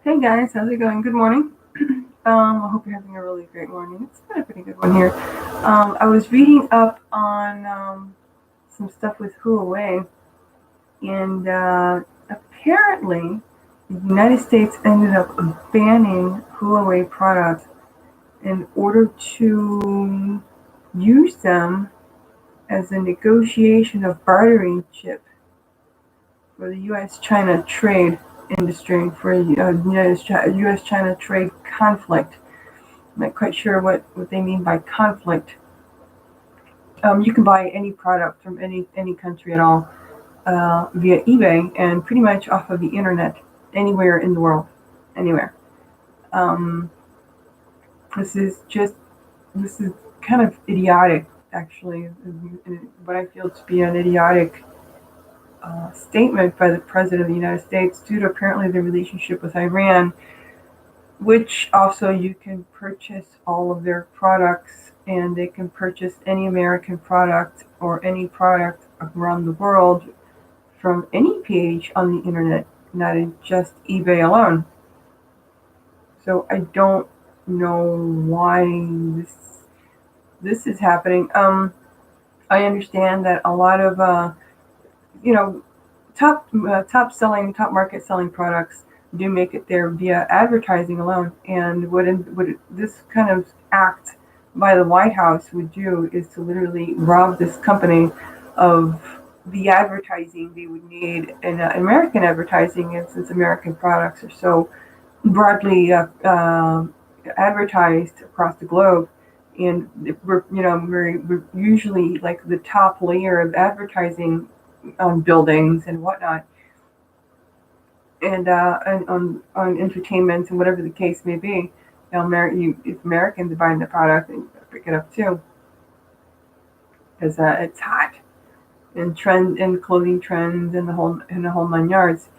Hey guys, how's it going? Good morning. I hope you're having a really great morning. It's been a pretty good one here. I was reading up on some stuff with Huawei, and apparently the United States ended up banning Huawei products in order to use them as a negotiation of bartering chip for the U.S.-China trade industry for U.S.-China trade conflict. I'm not quite sure what they mean by conflict. You can buy any product from any country at all via eBay and pretty much off of the internet anywhere in the world, anywhere. Um, this is just this is kind of idiotic, actually. What I feel to be an idiotic statement by the President of the United States due to apparently the relationship with Iran, which also you can purchase all of their products and they can purchase any American product or any product around the world from any page on the internet, not in just eBay alone. So I don't know why this is happening. I understand that a lot of you know top market selling products do make it there via advertising alone. And what this kind of act by the White House would do is to literally rob this company of the advertising they would need in American advertising, and since American products are so broadly advertised across the globe, and we're usually like the top layer of advertising on buildings and whatnot, and on entertainment and whatever the case may be. If Americans are buying the product, then you gotta pick it up too, because it's hot and trend and clothing trends and the whole 9 yards.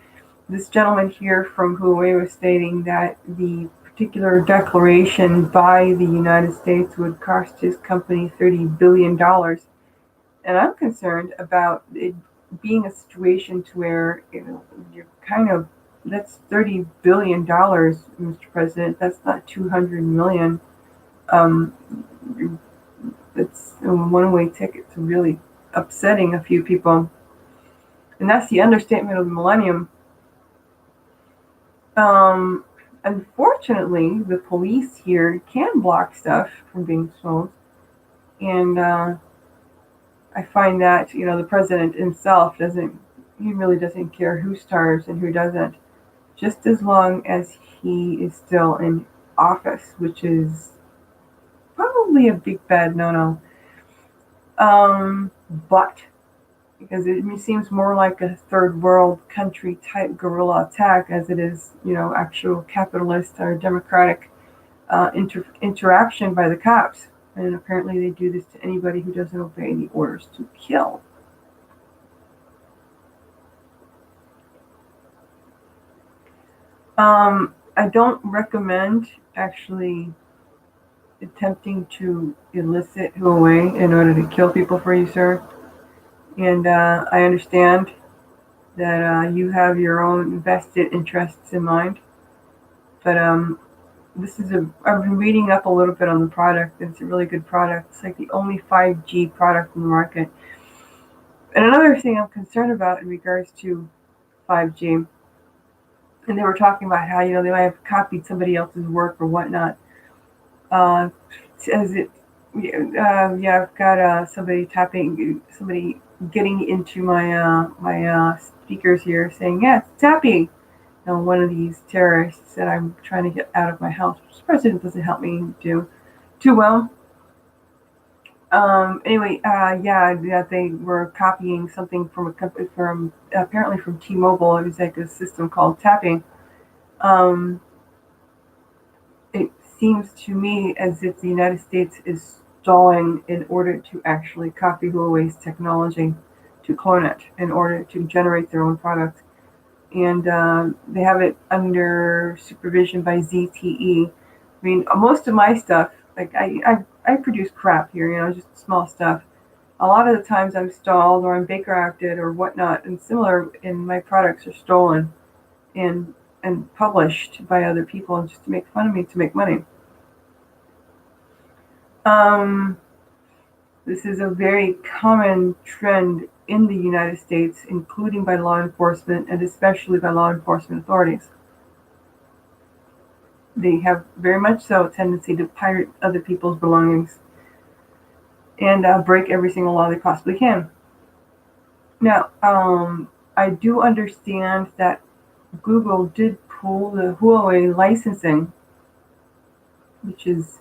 This gentleman here from Huawei was stating that the particular declaration by the United States would cost his company $30 billion, and I'm concerned about it being a situation to where you're kind of that's $30 billion, Mr. President. That's not 200 million. Um, it's a one-way ticket to really upsetting a few people, and that's the understatement of the millennium. Um, Unfortunately, the police here can block stuff from being sold, and I find that the president himself doesn't. He really doesn't care who starves and who doesn't, just as long as he is still in office, which is probably a big bad no-no. But because it seems more like a third world country type guerrilla attack as it is, actual capitalist or democratic interaction by the cops. And apparently they do this to anybody who doesn't obey the orders to kill. I don't recommend actually attempting to elicit Huawei in order to kill people for you, sir. And I understand that you have your own vested interests in mind. But I've been reading up a little bit on the product, and it's a really good product. It's like the only 5G product in the market. And another thing I'm concerned about in regards to 5G, and they were talking about how, they might have copied somebody else's work or whatnot. Uh, as it, yeah, I've got somebody getting into my speakers here saying, yeah, it's tapping. One of these terrorists that I'm trying to get out of my house, which the president doesn't help me do too well. Anyway, yeah, they were copying something from a company from apparently from T-Mobile. It was like a system called Tapping. Um, it seems to me as if the United States is stalling in order to actually copy Huawei's technology, to clone it, in order to generate their own product. And they have it under supervision by ZTE. I mean, most of my stuff, like I produce crap here, just small stuff. A lot of the times I'm stalled or I'm Baker acted or whatnot, and similar, and my products are stolen. And and published by other people just to make fun of me to make money. This is a very common trend in the United States, including by law enforcement and especially by law enforcement authorities. They have very much so a tendency to pirate other people's belongings and break every single law they possibly can. Now, I do understand that Google did pull the Huawei licensing, which is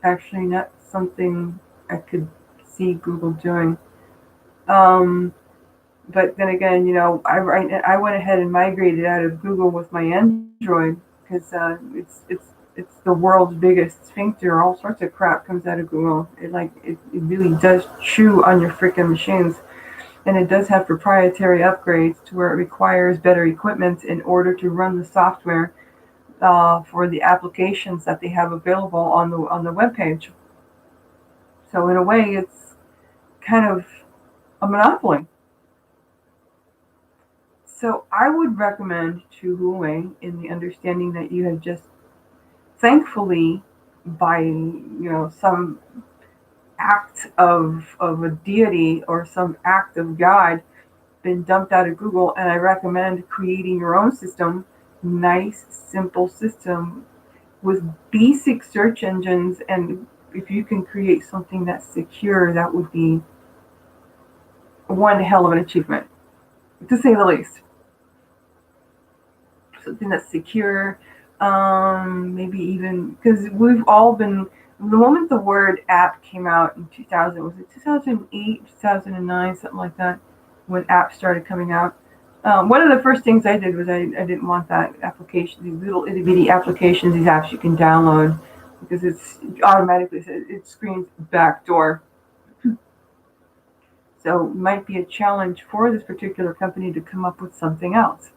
actually not something I could see Google doing. But then again, I went ahead and migrated out of Google with my Android because it's the world's biggest sphincter. All sorts of crap comes out of Google. It really does chew on your freaking machines, and it does have proprietary upgrades to where it requires better equipment in order to run the software for the applications that they have available on the web page. So in a way, it's kind of a monopoly. So I would recommend to Huawei, in the understanding that you have just, thankfully, by some act of a deity or some act of God, been dumped out of Google, and I recommend creating your own system, nice, simple system with basic search engines. And if you can create something that's secure, that would be one hell of an achievement, to say the least. Something that's secure, maybe even because we've all been. The moment the word app came out in 2000, was it 2008, 2009, something like that, when apps started coming out. One of the first things I did was I didn't want that application, these little itty bitty applications, these apps you can download, because it's automatically, it screens backdoor. So it might be a challenge for this particular company to come up with something else.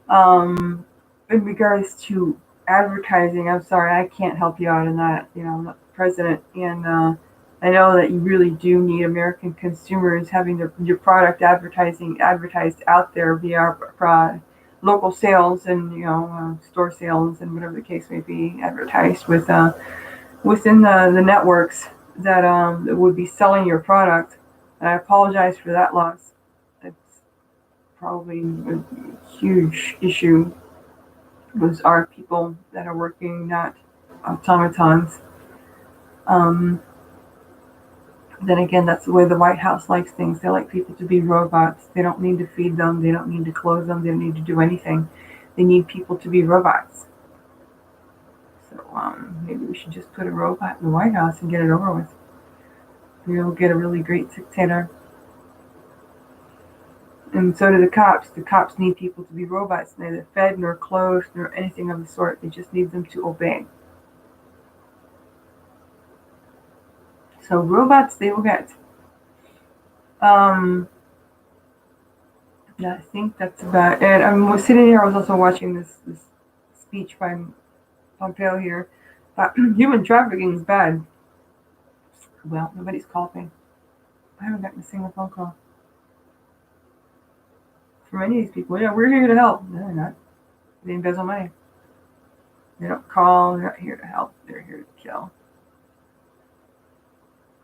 In regards to advertising, I'm sorry, I can't help you out in that. I'm not the president, and I know that you really do need American consumers having your product advertised out there via local sales and store sales and whatever the case may be, advertised within the networks that would be selling your product. And I apologize for that loss. It's probably a huge issue. Those are people that are working, not automatons. Then again, that's the way the White House likes things. They like people to be robots. They don't need to feed them. They don't need to clothe them. They don't need to do anything. They need people to be robots. So maybe we should just put a robot in the White House and get it over with. We'll get a really great dictator. And so do the cops. The cops need people to be robots, neither fed nor clothed nor anything of the sort. They just need them to obey. So robots they will get. I think that's about it. I was sitting here, I was also watching this speech by Pompeo here. Human trafficking is bad. Well, nobody's called me. I haven't gotten a single phone call from any of these people. Yeah, we're here to help. No, they're not. They embezzle money. They don't call. They're not here to help. They're here to kill.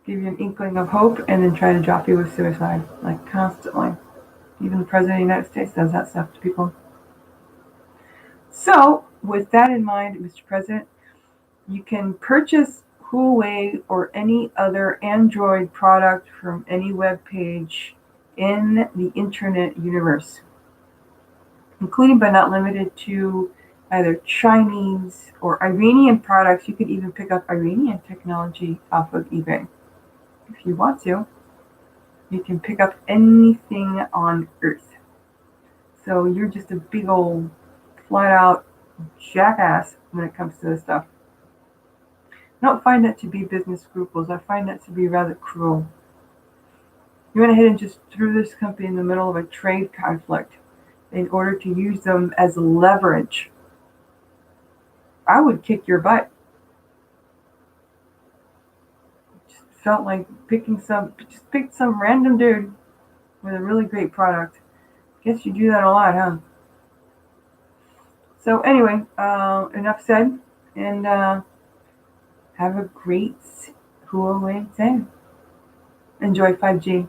Give you an inkling of hope and then try to drop you with suicide, like constantly. Even the President of the United States does that stuff to people. So, with that in mind, Mr. President, you can purchase Huawei or any other Android product from any web page in the internet universe, including but not limited to either Chinese or Iranian products. You could even pick up Iranian technology off of eBay. If you want to, you can pick up anything on Earth. So you're just a big old flat out jackass when it comes to this stuff. I don't find that to be business scruples. I find that to be rather cruel. You went ahead and just threw this company in the middle of a trade conflict in order to use them as leverage. I would kick your butt. Just felt like picked some random dude with a really great product. Guess you do that a lot, huh? So anyway, enough said, and have a great Huawei day. Enjoy 5G.